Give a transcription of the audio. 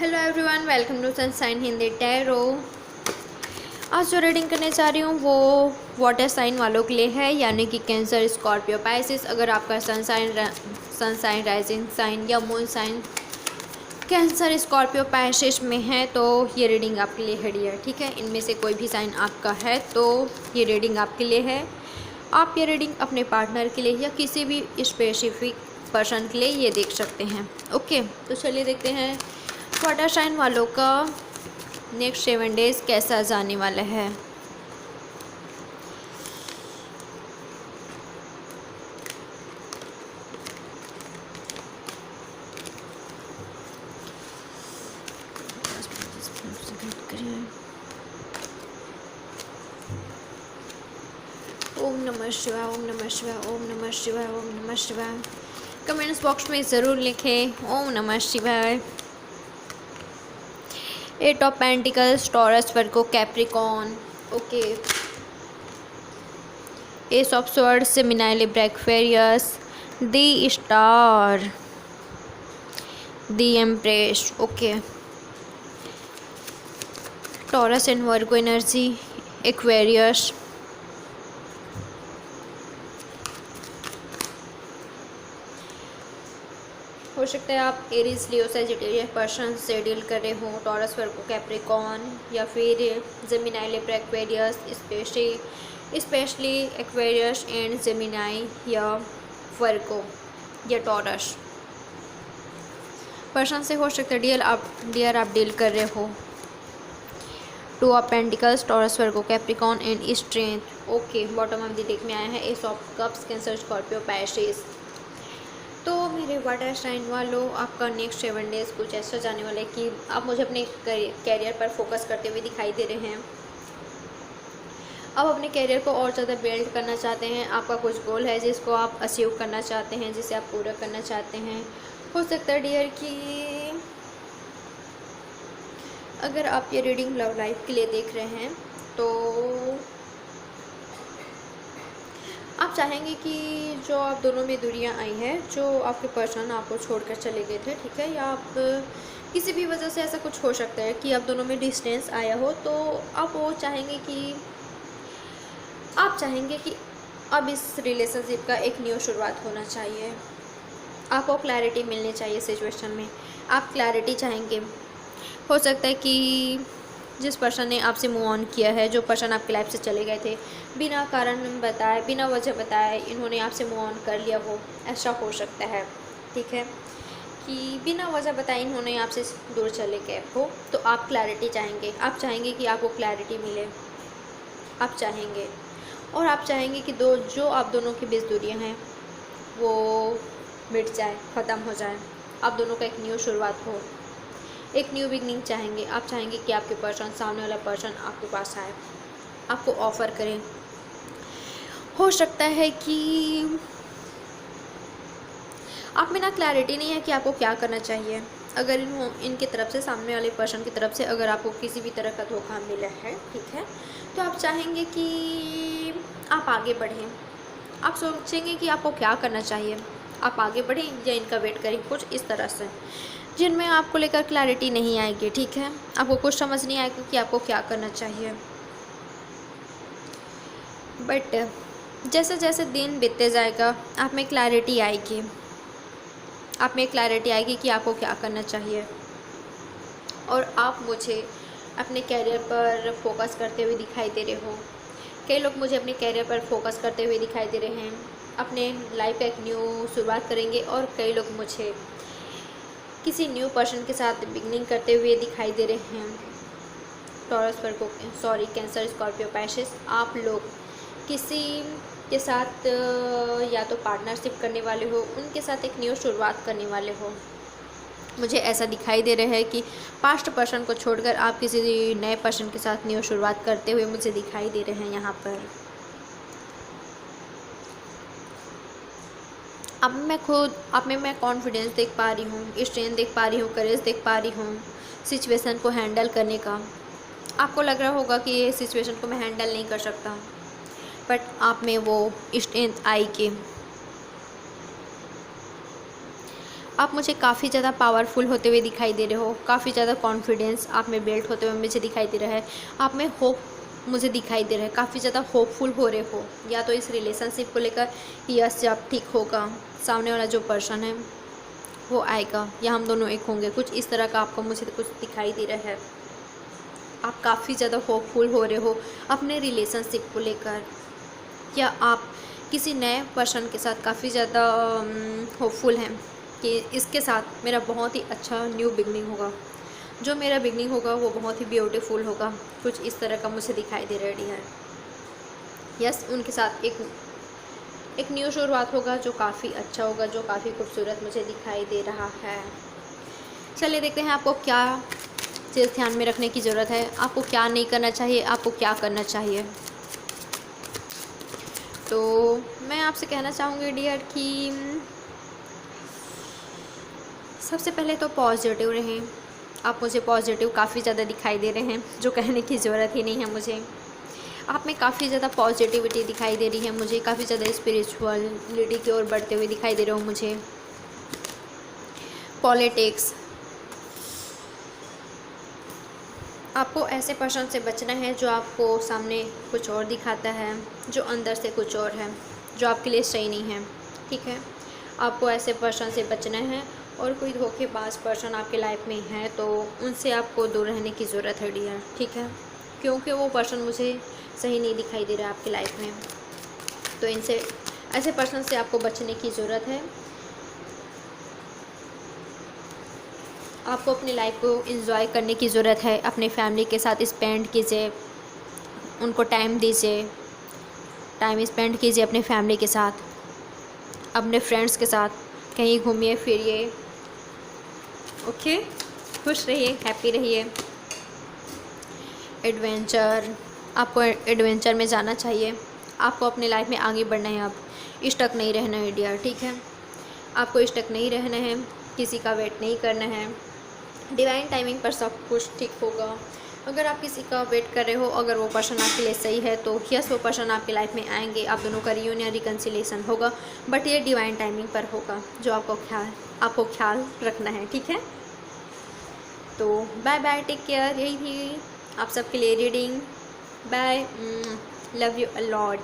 Hello everyone, welcome to sun sign Hindi tarot. आज जो reading करने जा रही हूँ वो वाटर साइन वालों के लिए है, यानी कि कैंसर, स्कॉर्पियो, पाइसिस। अगर आपका सनसाइन राइजिंग साइन या moon sign Cancer, Scorpio, Pisces में है तो ये रीडिंग आपके लिए है डियर। ठीक है, इनमें से कोई भी साइन आपका है तो ये रीडिंग आपके लिए है। आप ये रीडिंग अपने पार्टनर के लिए या किसी भी स्पेसिफिक पर्सन के लिए ये देख सकते हैं। ओके, तो चलिए देखते हैं वाटर साइन वालों का नेक्स्ट 7 डेज कैसा जाने वाला है। ओम नमः शिवाय, ओम नमः शिवाय, ओम नमः शिवाय, ओम नमः शिवाय। कमेंट्स बॉक्स में ज़रूर लिखें ओम नमः शिवाय। 8 of pentacles, taurus, Virgo, Capricorn. Okay, S of swords, Gemini, Libra, Aquarius, the star, the empress. Okay, taurus and Virgo energy, Aquarius, हो सकता है आप एरीज, लियो, सजिटेरियस पर्सन से डील कर रहे हो। टॉरस, वर्गो, कैप्रिकॉन या फिर Gemini, Libra, Aquarius, specially Aquarius and Gemini या वर्गो या टॉरस पर्सन से हो सकता है डियर आप डील कर रहे हो। 2 of pentacles, taurus, Virgo, Capricorn and strength. Okay, bottom of the deck में आया है S of cups, cancer, Scorpio, Pisces. तो मेरे वाटर साइन वालों, आपका नेक्स्ट 7 डेज कुछ ऐसा जाने वाला है कि आप मुझे अपने कैरियर पर फोकस करते हुए दिखाई दे रहे हैं। आप अपने कैरियर को और ज़्यादा बिल्ड करना चाहते हैं। आपका कुछ गोल है जिसको आप अचीव करना चाहते हैं, जिसे आप पूरा करना चाहते हैं। हो सकता है डियर कि अगर आप ये रीडिंग लव लाइफ के लिए देख रहे हैं तो आप चाहेंगे कि जो आप दोनों में दूरियां आई हैं, जो आपके पर्सन आपको छोड़कर चले गए थे, ठीक है, या आप किसी भी वजह से ऐसा कुछ हो सकता है कि आप दोनों में डिस्टेंस आया हो, तो आप वो चाहेंगे कि अब इस रिलेशनशिप का एक न्यू शुरुआत होना चाहिए। आपको क्लैरिटी मिलनी चाहिए सिचुएशन में। आप क्लैरिटी चाहेंगे। हो सकता है कि जिस पर्सन ने आपसे मूव ऑन किया है, जो पर्सन आपकी लाइफ से चले गए थे, बिना कारण बताए, बिना वजह बताए इन्होंने आपसे मूव ऑन कर लिया हो, ऐसा हो सकता है। ठीक है, कि बिना वजह बताए इन्होंने आपसे दूर चले गए हो, तो आप क्लैरिटी चाहेंगे। आप चाहेंगे कि आपको क्लैरिटी मिले, आप चाहेंगे। और आप चाहेंगे कि जो आप दोनों की बीच दूरियाँ हैं वो मिट जाए, ख़त्म हो जाए, आप दोनों का एक न्यू शुरुआत हो, एक न्यू बिगनिंग चाहेंगे। आप चाहेंगे कि आपके पर्सन, सामने वाला पर्सन आपके पास आए, आपको ऑफ़र करें। हो सकता है कि आप में ना क्लैरिटी नहीं है कि आपको क्या करना चाहिए। अगर इनकी तरफ से, सामने वाले पर्सन की तरफ से अगर आपको किसी भी तरह का धोखा मिला है, ठीक है, तो आप चाहेंगे कि आप आगे बढ़ें। आप सोचेंगे कि आपको क्या करना चाहिए, आप आगे बढ़ें या इनका वेट करें, कुछ इस तरह से, जिनमें आपको लेकर क्लैरिटी नहीं आएगी। ठीक है, आपको कुछ समझ नहीं आएगा कि आपको क्या करना चाहिए। बट जैसे जैसे दिन बीतते जाएगा आप में क्लैरिटी आएगी, आप में क्लैरिटी आएगी कि आपको क्या करना चाहिए। और आप मुझे अपने कैरियर पर फोकस करते हुए दिखाई दे रहे हो। कई लोग मुझे अपने कैरियर पर फोकस करते हुए दिखाई दे रहे हैं, अपने लाइफ का एक न्यू शुरुआत करेंगे। और कई लोग मुझे किसी न्यू पर्सन के साथ बिगनिंग करते हुए दिखाई दे रहे हैं। टॉरस, वर्गो, कैंसर, स्कॉर्पियो, पाइसिस, आप लोग किसी के साथ या तो पार्टनरशिप करने वाले हो, उनके साथ एक न्यू शुरुआत करने वाले हो। मुझे ऐसा दिखाई दे रहा है कि पास्ट पर्सन को छोड़कर आप किसी नए पर्सन के साथ न्यू शुरुआत करते हुए मुझे दिखाई दे रहे हैं यहाँ पर। अब मैं कॉन्फिडेंस देख पा रही हूँ, स्ट्रेंथ देख पा रही हूँ, करेज देख पा रही हूँ सिचुएशन को हैंडल करने का। आपको लग रहा होगा कि ये सिचुएशन को मैं हैंडल नहीं कर सकता, बट आप में वो स्ट्रेंथ आएगी। आप मुझे काफ़ी ज़्यादा पावरफुल होते हुए दिखाई दे रहे हो, काफ़ी ज़्यादा कॉन्फिडेंस आप में बिल्ड होते हुए मुझे दिखाई दे रहा है, आप में होप मुझे दिखाई दे रहा है, काफ़ी ज़्यादा होपफुल हो रहे हो, या तो इस रिलेशनशिप को लेकर यस जब ठीक होगा, सामने वाला जो पर्सन है वो आएगा, या हम दोनों एक होंगे, कुछ इस तरह का आपको मुझे कुछ दिखाई दे रहा है। आप काफ़ी ज़्यादा होपफुल हो रहे हो अपने रिलेशनशिप को लेकर, या आप किसी नए पर्सन के साथ काफ़ी ज़्यादा होपफुल हैं कि इसके साथ मेरा बहुत ही अच्छा न्यू बिगनिंग होगा, जो मेरा बिगनिंग होगा वो बहुत ही ब्यूटीफुल होगा, कुछ इस तरह का मुझे दिखाई दे रहा है। यस, उनके साथ एक न्यू शुरुआत होगा जो काफ़ी अच्छा होगा, जो काफ़ी खूबसूरत मुझे दिखाई दे रहा है। चलिए देखते हैं आपको क्या चीज़ ध्यान में रखने की ज़रूरत है, आपको क्या नहीं करना चाहिए, आपको क्या करना चाहिए। तो मैं आपसे कहना चाहूँगी डियर कि सबसे पहले तो पॉजिटिव रहें। आप मुझे पॉजिटिव काफ़ी ज़्यादा दिखाई दे रहे हैं, जो कहने की ज़रूरत ही नहीं है मुझे। आप में काफ़ी ज़्यादा पॉजिटिविटी दिखाई दे रही है मुझे, काफ़ी ज़्यादा स्पिरिचुअलिटी की ओर बढ़ते हुए दिखाई दे रहे हो मुझे। पॉलिटिक्स, आपको ऐसे पर्सन से बचना है जो आपको सामने कुछ और दिखाता है, जो अंदर से कुछ और है, जो आपके लिए सही नहीं है, ठीक है। आपको ऐसे पर्सन से बचना है, और कोई धोखेबाज पर्सन आपके लाइफ में है तो उनसे आपको दूर रहने की ज़रूरत है डियर, ठीक है, क्योंकि वो पर्सन मुझे सही नहीं दिखाई दे रहा है आपकी लाइफ में। तो इनसे, ऐसे पर्सन से आपको बचने की ज़रूरत है। आपको अपनी लाइफ को एंजॉय करने की ज़रूरत है, अपने फैमिली के साथ स्पेंड कीजिए, उनको टाइम दीजिए, टाइम स्पेंड कीजिए अपने फैमिली के साथ, अपने फ्रेंड्स के साथ, कहीं घूमिए फिरिए, ओके। खुश रहिए, हैप्पी रहिए। एडवेंचर, आपको एडवेंचर में जाना चाहिए, आपको अपनी लाइफ में आगे बढ़ना है, अब स्टक नहीं रहना है डियर, ठीक है। आपको स्टक नहीं रहना है, किसी का वेट नहीं करना है, डिवाइन टाइमिंग पर सब कुछ ठीक होगा। अगर आप किसी का वेट कर रहे हो, अगर वो पर्सन आपके लिए सही है तो यस, वो पर्सन आपकी लाइफ में आएंगे, आप दोनों का रियूनियन रिकन्सिलेशन होगा, बट ये डिवाइन टाइमिंग पर होगा, जो आपको ख्याल रखना है, ठीक है। तो बाय बाय, टेक केयर। यही थी आप सबके लिए reading. Bye, love you a lot.